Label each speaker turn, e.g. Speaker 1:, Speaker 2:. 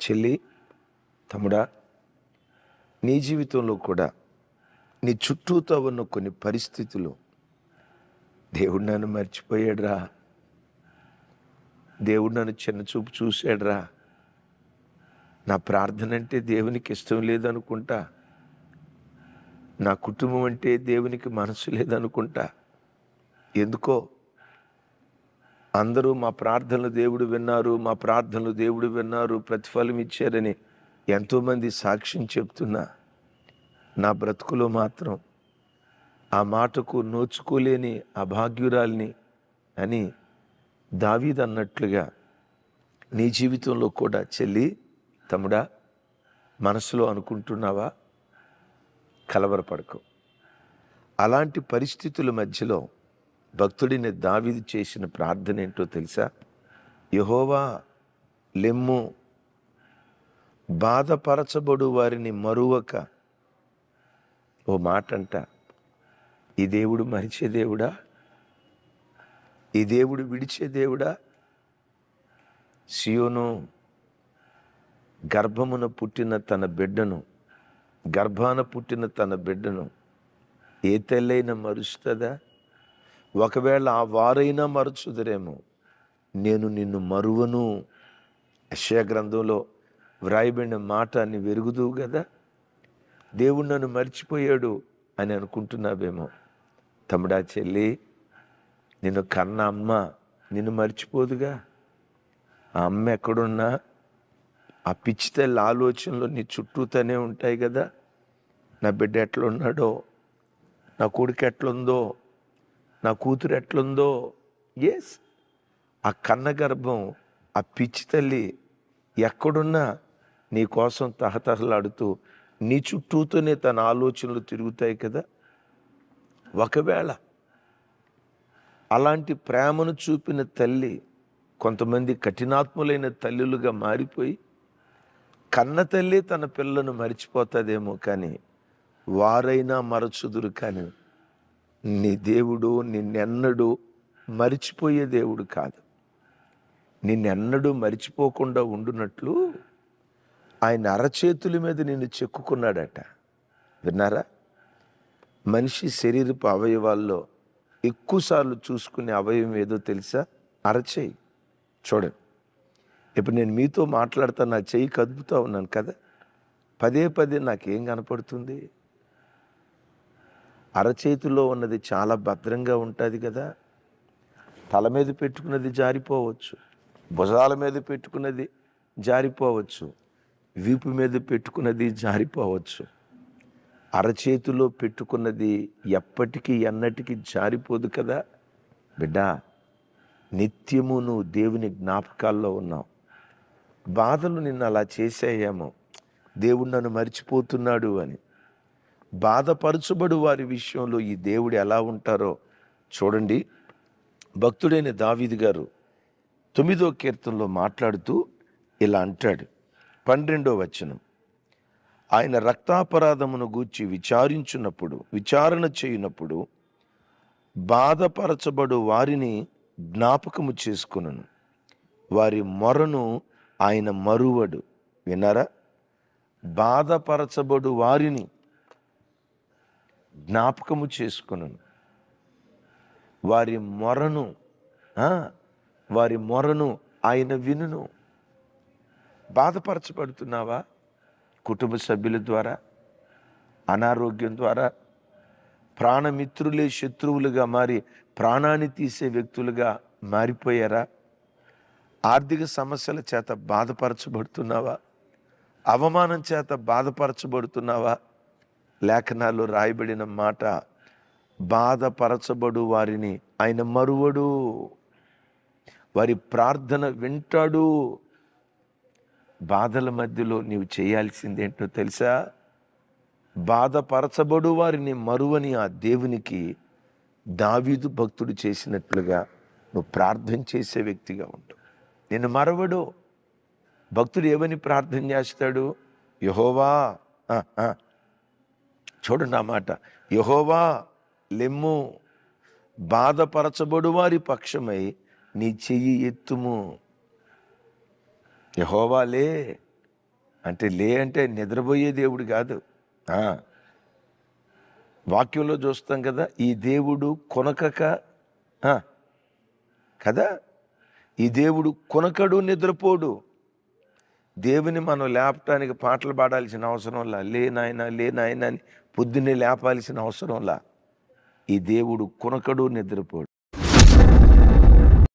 Speaker 1: చెల్లి, తమ్ముడా, నీ జీవితంలో కూడా నీ చుట్టూతో ఉన్న కొన్ని పరిస్థితులు, దేవుడు నన్ను మర్చిపోయాడురా, దేవుడు నన్ను చిన్నచూపు చూశాడురా, నా ప్రార్థన అంటే దేవునికి ఇష్టం లేదనుకుంటా, నా కుటుంబం అంటే దేవునికి మనసు లేదనుకుంటా, ఎందుకో అందరూ మా ప్రార్థనలు దేవుడు విన్నారు, మా ప్రార్థనలు దేవుడు విన్నారు, ప్రతిఫలం ఇచ్చారని ఎంతోమంది సాక్ష్యం చెప్తున్నా, నా బ్రతుకులో మాత్రం ఆ మాటకు నోచుకోలేని అభాగ్యురాల్ని అని దావీదు అన్నట్లుగా నీ జీవితంలో కూడా చెల్లి, తమ్ముడా, మనసులో అనుకుంటున్నావా? కలవరపడకు. అలాంటి పరిస్థితుల మధ్యలో భక్తుడిని దావీదు చేసిన ప్రార్థన ఏంటో తెలుసా? యెహోవా లెమ్ము, బాధపరచబడు వారిని మరువక. ఓ మాట అంట, ఈ దేవుడు మరిచే దేవుడా? ఈ దేవుడు విడిచే దేవుడా? సియోను గర్భమున పుట్టిన తన బిడ్డను, గర్భాన పుట్టిన తన బిడ్డను ఏ తల్లైనా మరుస్తుందా? ఒకవేళ ఆ వారైనా మరచుదురేమో, నేను నిన్ను మరువను. యెషయా గ్రంథంలో వ్రాయబడిన మాట అని వెరుగుదువు కదా. దేవుడు నన్ను మర్చిపోయాడు అని అనుకుంటున్నావేమో. తమ్ముడా, చెల్లి, నిన్ను కన్న అమ్మ నిన్ను మర్చిపోదుగా. ఆ అమ్మ ఎక్కడున్నా ఆ పిచ్చి తల్లి ఆలోచనలు నీ చుట్టూతోనే ఉంటాయి కదా. నా బిడ్డ ఎట్లున్నాడో, నా కొడుకు ఎట్లుందో, నా కూతురు ఎట్లుందో. ఎస్, ఆ కన్న గర్భం, ఆ పిచ్చి తల్లి ఎక్కడున్నా నీ కోసం తహతహలాడుతూ నీ చుట్టూతోనే తన ఆలోచనలు తిరుగుతాయి కదా. ఒకవేళ అలాంటి ప్రేమను చూపిన తల్లి కొంతమంది కఠినాత్ములైన తల్లులుగా మారిపోయి కన్న తల్లి తన పిల్లను మరిచిపోతుందేమో, కానీ వారైనా మరచుదురు. కానీ నీ దేవుడు నిన్నెన్నడూ మరిచిపోయే దేవుడు కాదు. నిన్నెన్నడూ మరిచిపోకుండా ఉండునట్లు ఆయన అరచేతుల మీద నిన్ను చెక్కుకున్నాడట. విన్నారా? మనిషి శరీరపు అవయవాల్లో ఎక్కువసార్లు చూసుకునే అవయవం ఏదో తెలుసా? అరచేయి. చూడండి, ఇప్పుడు నేను మీతో మాట్లాడుతా, నా చెయ్యి కదుపుతూ ఉన్నాను కదా, పదే పదే నాకేం కనపడుతుంది? అరచేతిలో ఉన్నది చాలా భద్రంగా ఉంటుంది కదా. తల మీద పెట్టుకున్నది జారిపోవచ్చు, భుజాల మీద పెట్టుకున్నది జారిపోవచ్చు, వీపు మీద పెట్టుకున్నది జారిపోవచ్చు. అరచేతిలో పెట్టుకున్నది ఎప్పటికీ ఎన్నటికీ జారిపోదు కదా. బిడ్డా, నిత్యము నువ్వు దేవుని జ్ఞాపకాల్లో ఉన్నావు. బాధలు నిన్ను అలా చేసాయేమో, దేవుడు నన్ను మర్చిపోతున్నాడు అని. బాధపరచబడు వారి విషయంలో ఈ దేవుడు ఎలా ఉంటారో చూడండి. భక్తుడైన దావీదు గారు 9వ కీర్తనలో మాట్లాడుతూ ఇలా అంటాడు, 12వ వచనం, ఆయన రక్తాపరాధమును గూర్చి విచారణ చేయునప్పుడు బాధపరచబడు వారిని జ్ఞాపకము చేసుకొనును, వారి మొరను ఆయన మరువడు. విన్నారా? బాధపరచబడు వారిని జ్ఞాపకము చేసుకొనును, వారి మొరను ఆయన వినును. బాధపరచబడుతున్నావా? కుటుంబ సభ్యుల ద్వారా, అనారోగ్యం ద్వారా, ప్రాణమిత్రులే శత్రువులుగా మారి ప్రాణాన్ని తీసే వ్యక్తులుగా మారిపోయారా? ఆర్థిక సమస్యల చేత బాధపరచబడుతున్నావా? అవమానం చేత బాధపరచబడుతున్నావా? లేఖనాల్లో రాయబడిన మాట, బాధపరచబడు వారిని ఆయన మరువడు, వారి ప్రార్థన వింటాడు. బాధల మధ్యలో నీవు చేయాల్సిందేంటో తెలుసా? బాధపరచబడు వారిని మరువని ఆ దేవునికి దావీదు భక్తుడు చేసినట్లుగా నువ్వు ప్రార్థన చేసే వ్యక్తిగా ఉండు. నిన్ను మరవడు. భక్తుడు ఏమని ప్రార్థన చేస్తాడు? యెహోవా, చూడండి ఆ మాట, యెహోవా లెమ్ము, బాధపరచబడు వారి పక్షమై నీ చెయ్యి ఎత్తుము. యెహోవా లే, అంటే లే అంటే నిద్రపోయే దేవుడు కాదు. ఆ, వాక్యంలో చూస్తాం కదా, ఈ దేవుడు కొనకక, ఆ, కదా, ఈ దేవుడు కొనకడు నిద్రపోడు. దేవుని మనం లేపటానికి పాటలు పాడాల్సిన అవసరంలా, లే నాయనా లే నాయనా అని పొద్దున్నే లేపాల్సిన అవసరంలా. ఈ దేవుడు కొనకడు నిద్రపోడు.